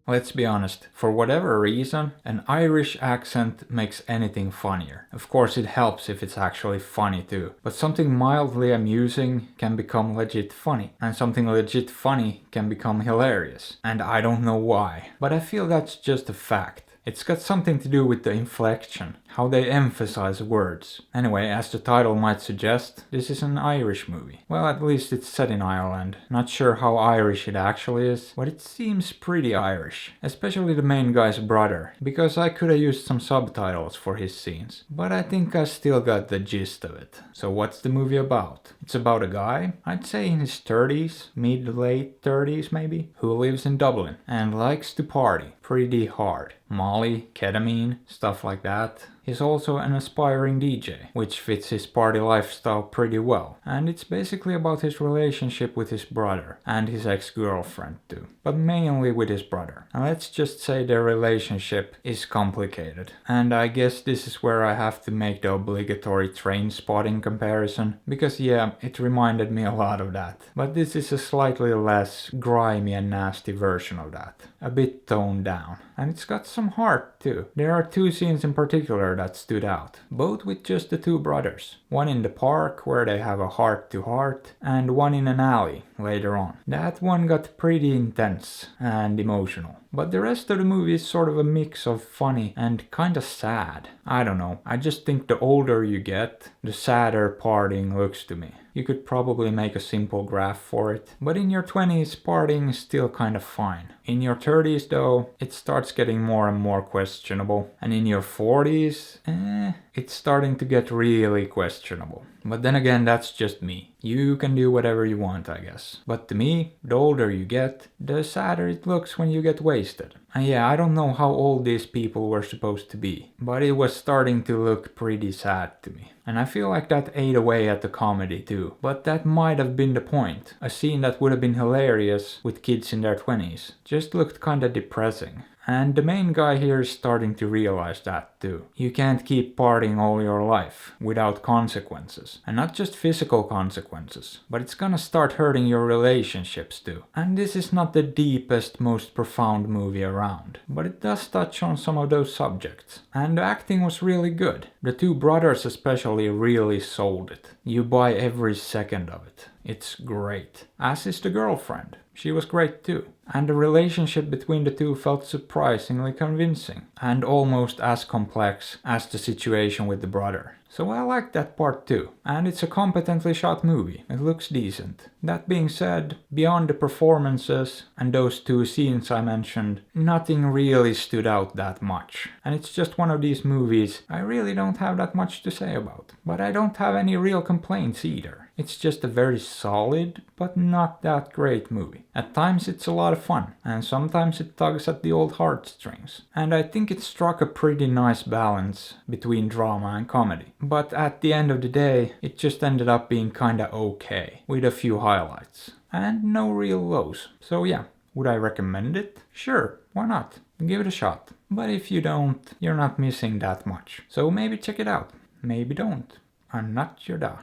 Let's be honest, for whatever reason, an Irish accent makes anything funnier. Of course it helps if it's actually funny too, but something mildly amusing can become legit funny, and something legit funny can become hilarious. And I don't know why, but I feel that's just a fact. It's got something to do with the inflection, how they emphasize words. Anyway, as the title might suggest, this is an Irish movie. Well, at least it's set in Ireland. Not sure how Irish it actually is, but it seems pretty Irish. Especially the main guy's brother, because I could have used some subtitles for his scenes. But I think I still got the gist of it. So what's the movie about? It's about a guy, I'd say in his 30s, mid-late 30s maybe, who lives in Dublin and likes to party pretty hard. Molly, ketamine, stuff like that. He's also an aspiring DJ, which fits his party lifestyle pretty well. And it's basically about his relationship with his brother and his ex-girlfriend too. But mainly with his brother. And let's just say their relationship is complicated. And I guess this is where I have to make the obligatory train spotting comparison. Because yeah, it reminded me a lot of that. But this is a slightly less grimy and nasty version of that. A bit toned down. And it's got some heart too. There are two scenes in particular that stood out, both with just the two brothers. One in the park where they have a heart-to-heart, and one in an alley later on. That one got pretty intense and emotional. But the rest of the movie is sort of a mix of funny and kinda sad. I don't know, I just think the older you get, the sadder partying looks to me. You could probably make a simple graph for it. But in your 20s, partying is still kinda fine. In your 30s though, it starts getting more and more questionable. And in your 40s, it's starting to get really questionable. But then again, that's just me. You can do whatever you want, I guess. But to me, the older you get, the sadder it looks when you get wasted. And yeah, I don't know how old these people were supposed to be, but it was starting to look pretty sad to me. And I feel like that ate away at the comedy too. But that might have been the point. A scene that would have been hilarious with kids in their 20s just looked kinda depressing. And the main guy here is starting to realize that too. You can't keep partying all your life without consequences. And not just physical consequences, but it's gonna start hurting your relationships too. And this is not the deepest, most profound movie around, but it does touch on some of those subjects. And the acting was really good. The two brothers especially really sold it. You buy every second of it. It's great. As is the girlfriend. She was great too. And the relationship between the two felt surprisingly convincing. And almost as complex as the situation with the brother. So I like that part too. And it's a competently shot movie. It looks decent. That being said, beyond the performances and those two scenes I mentioned, nothing really stood out that much. And it's just one of these movies I really don't have that much to say about. But I don't have any real complaints either. It's just a very solid, but not that great movie. At times it's a lot of fun, and sometimes it tugs at the old heartstrings. And I think it struck a pretty nice balance between drama and comedy. But at the end of the day, it just ended up being kinda okay, with a few highlights. And no real lows. So yeah, would I recommend it? Sure, why not? Give it a shot. But if you don't, you're not missing that much. So maybe check it out. Maybe don't. I'm not your da.